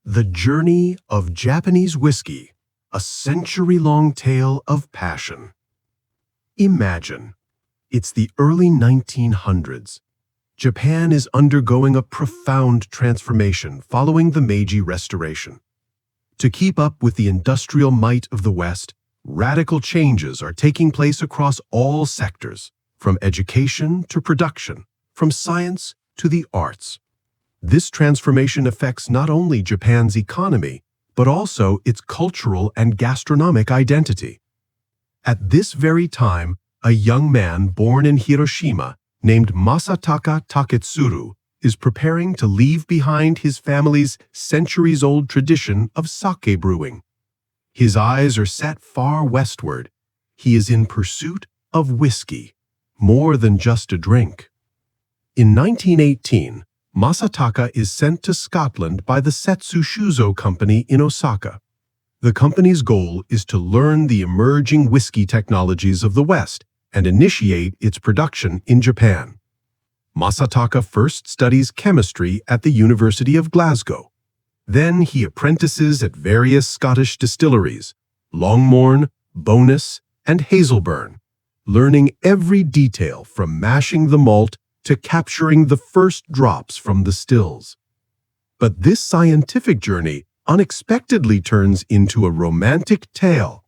The Journey of Japanese Whiskey, a century-long tale of passion. Imagine, it's the early 1900s. Japan is undergoing a profound transformation following the Meiji Restoration. To keep up with the industrial might of the West, radical changes are taking place across all sectors, from education to production, from science to the arts. This transformation affects not only Japan's economy, but also its cultural and gastronomic identity. At this very time, a young man born in Hiroshima, named Masataka Taketsuru, is preparing to leave behind his family's centuries-old tradition of sake brewing. His eyes are set far westward. He is in pursuit of whiskey, more than just a drink. In 1918, Masataka is sent to Scotland by the Setsu Shuzo Company in Osaka. The company's goal is to learn the emerging whiskey technologies of the West and initiate its production in Japan. Masataka first studies chemistry at the University of Glasgow. Then he apprentices at various Scottish distilleries, Longmorn, Bonus, and Hazelburn, learning every detail from mashing the malt to capturing the first drops from the stills. But this scientific journey unexpectedly turns into a romantic tale.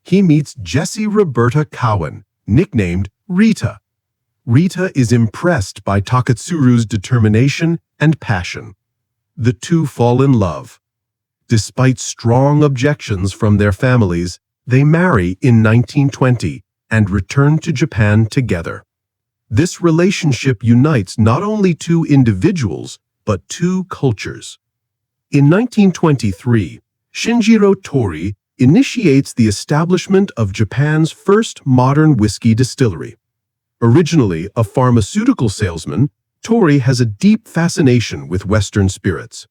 He meets Jessie Roberta Cowan, nicknamed Rita. Rita is impressed by Taketsuru's determination and passion. The two fall in love. Despite strong objections from their families, they marry in 1920 and return to Japan together. This relationship unites not only two individuals, but two cultures. In 1923, Shinjiro Tori initiates the establishment of Japan's first modern whiskey distillery. Originally a pharmaceutical salesman, Tori has a deep fascination with Western spirits.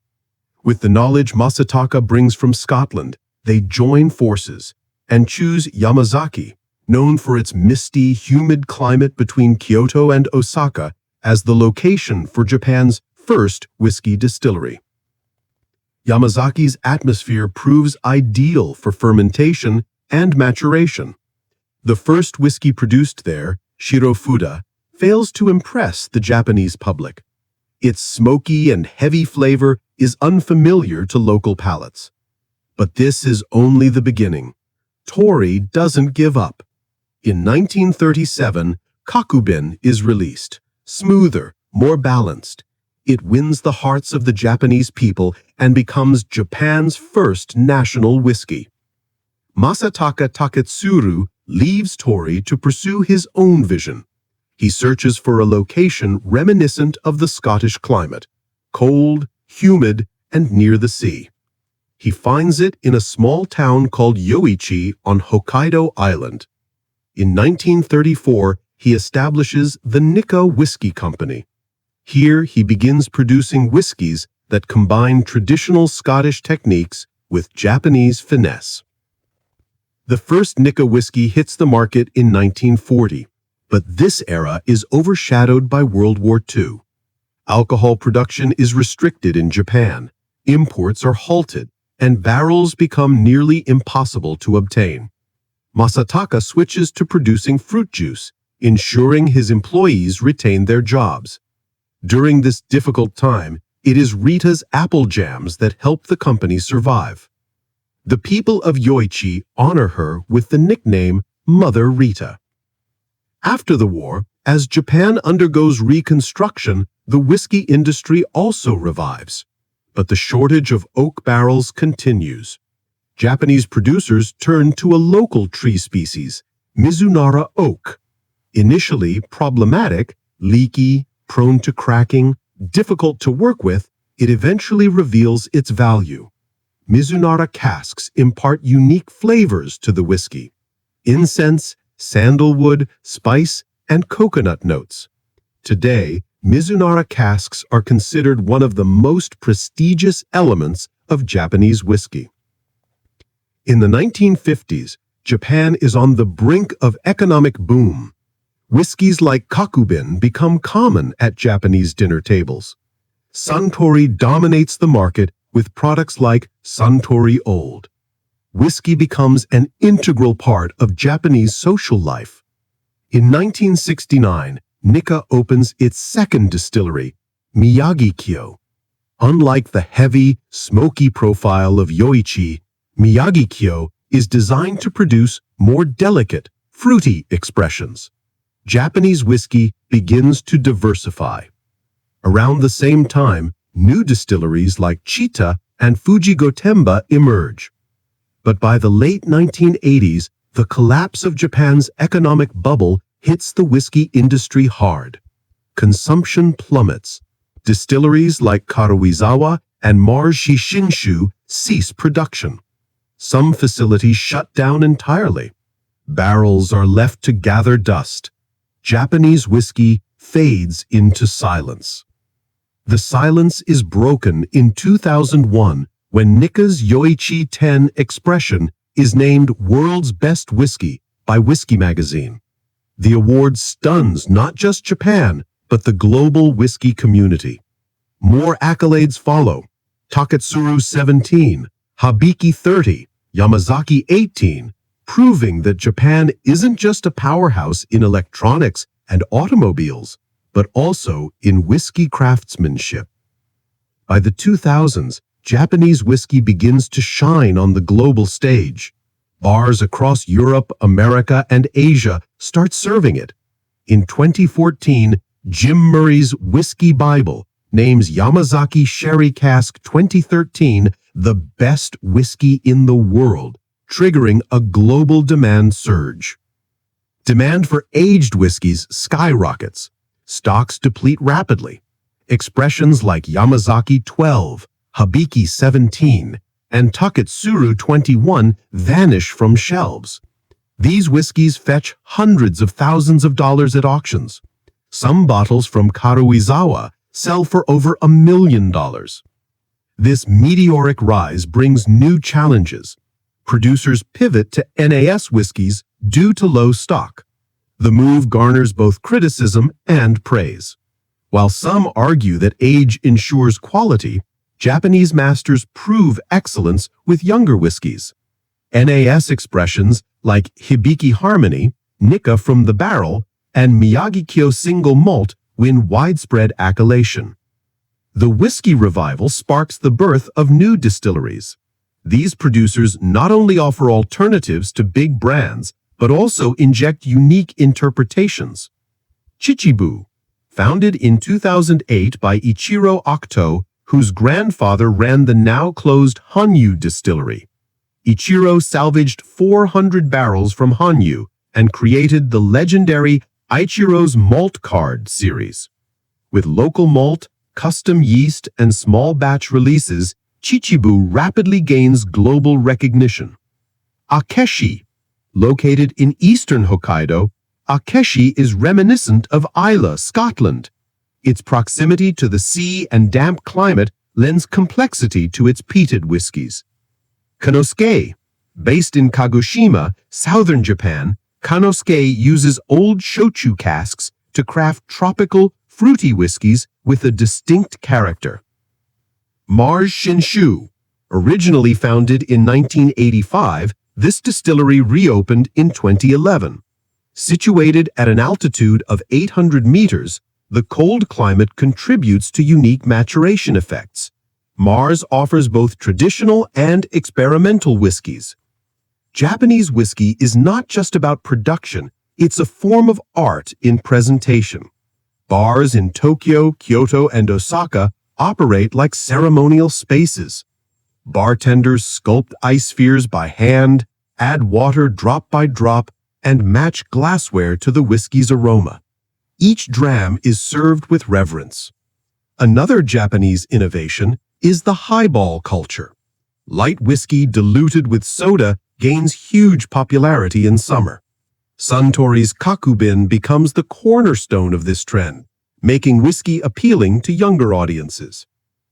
With the knowledge Masataka brings from Scotland, they join forces and choose Yamazaki, known for its misty, humid climate between Kyoto and Osaka, as the location for Japan's first whiskey distillery. Yamazaki's atmosphere proves ideal for fermentation and maturation. The first whiskey produced there, Shirofuda, fails to impress the Japanese public. Its smoky and heavy flavor is unfamiliar to local palates. But this is only the beginning. Tori doesn't give up. In 1937, Kakubin is released. Smoother, more balanced. It wins the hearts of the Japanese people and becomes Japan's first national whiskey. Masataka Taketsuru leaves Tori to pursue his own vision. He searches for a location reminiscent of the Scottish climate, cold, humid, and near the sea. He finds it in a small town called Yoichi on Hokkaido Island. In 1934, he establishes the Nikka Whiskey Company. Here he begins producing whiskies that combine traditional Scottish techniques with Japanese finesse. The first Nikka whiskey hits the market in 1940, but this era is overshadowed by World War II. Alcohol production is restricted in Japan, imports are halted, and barrels become nearly impossible to obtain. Masataka switches to producing fruit juice, ensuring his employees retain their jobs. During this difficult time, it is Rita's apple jams that help the company survive. The people of Yoichi honor her with the nickname Mother Rita. After the war, as Japan undergoes reconstruction, the whiskey industry also revives. But the shortage of oak barrels continues. Japanese producers turn to a local tree species, Mizunara oak. Initially problematic, leaky, prone to cracking, difficult to work with, it eventually reveals its value. Mizunara casks impart unique flavors to the whiskey: incense, sandalwood, spice, and coconut notes. Today, Mizunara casks are considered one of the most prestigious elements of Japanese whiskey. In the 1950s, Japan is on the brink of economic boom. Whiskies like Kakubin become common at Japanese dinner tables. Suntory dominates the market with products like Suntory Old. Whiskey becomes an integral part of Japanese social life. In 1969, Nikka opens its second distillery, Miyagi-Kyo. Unlike the heavy, smoky profile of Yoichi, Miyagi-Kyo is designed to produce more delicate, fruity expressions. Japanese whiskey begins to diversify. Around the same time, new distilleries like Chita and Fujigotemba emerge. But by the late 1980s, the collapse of Japan's economic bubble hits the whiskey industry hard. Consumption plummets. Distilleries like Karuizawa and Mars Shinshu cease production. Some facilities shut down entirely. Barrels are left to gather dust. Japanese whiskey fades into silence. The silence is broken in 2001 when Nikka's Yoichi 10 expression is named World's Best Whiskey by Whiskey Magazine. The award stuns not just Japan, but the global whiskey community. More accolades follow: Taketsuru 17, Hibiki 30, Yamazaki 18, proving that Japan isn't just a powerhouse in electronics and automobiles, but also in whiskey craftsmanship. By the 2000s, Japanese whiskey begins to shine on the global stage. Bars across Europe, America, and Asia start serving it. In 2014, Jim Murray's Whiskey Bible names Yamazaki Sherry Cask 2013 the best whiskey in the world, triggering a global demand surge. Demand for aged whiskeys skyrockets. Stocks deplete rapidly. Expressions like Yamazaki 12, Hibiki 17, and Taketsuru 21 vanish from shelves. These whiskeys fetch hundreds of thousands of dollars at auctions. Some bottles from Karuizawa sell for over $1 million. This meteoric rise brings new challenges. Producers pivot to NAS whiskeys due to low stock. The move garners both criticism and praise. While some argue that age ensures quality, Japanese masters prove excellence with younger whiskeys. NAS expressions like Hibiki Harmony, Nikka from the Barrel, and Miyagi-Kyo Single Malt win widespread accolation. The whiskey revival sparks the birth of new distilleries. These producers not only offer alternatives to big brands, but also inject unique interpretations. Chichibu, founded in 2008 by Ichiro Okuto, whose grandfather ran the now-closed Hanyu distillery. Ichiro salvaged 400 barrels from Hanyu and created the legendary Ichiro's Malt Card series. With local malt, custom yeast, and small batch releases, Chichibu rapidly gains global recognition. Akeshi, located in eastern Hokkaido, Akeshi is reminiscent of Islay, Scotland. Its proximity to the sea and damp climate lends complexity to its peated whiskies. Kanosuke, based in Kagoshima, southern Japan, Kanosuke uses old shochu casks to craft tropical, fruity whiskies with a distinct character. Mars Shinshu, originally founded in 1985, this distillery reopened in 2011. Situated at an altitude of 800 meters, the cold climate contributes to unique maturation effects. Mars offers both traditional and experimental whiskeys. Japanese whiskey is not just about production, it's a form of art in presentation. Bars in Tokyo, Kyoto, and Osaka operate like ceremonial spaces. Bartenders sculpt ice spheres by hand, add water drop by drop, and match glassware to the whiskey's aroma. Each dram is served with reverence. Another Japanese innovation is the highball culture. Light whiskey diluted with soda gains huge popularity in summer. Suntory's Kakubin becomes the cornerstone of this trend, making whiskey appealing to younger audiences.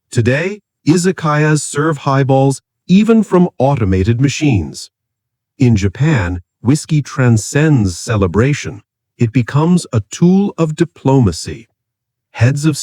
Today, izakayas serve highballs even from automated machines. In Japan, whiskey transcends celebration. It becomes a tool of diplomacy. Heads of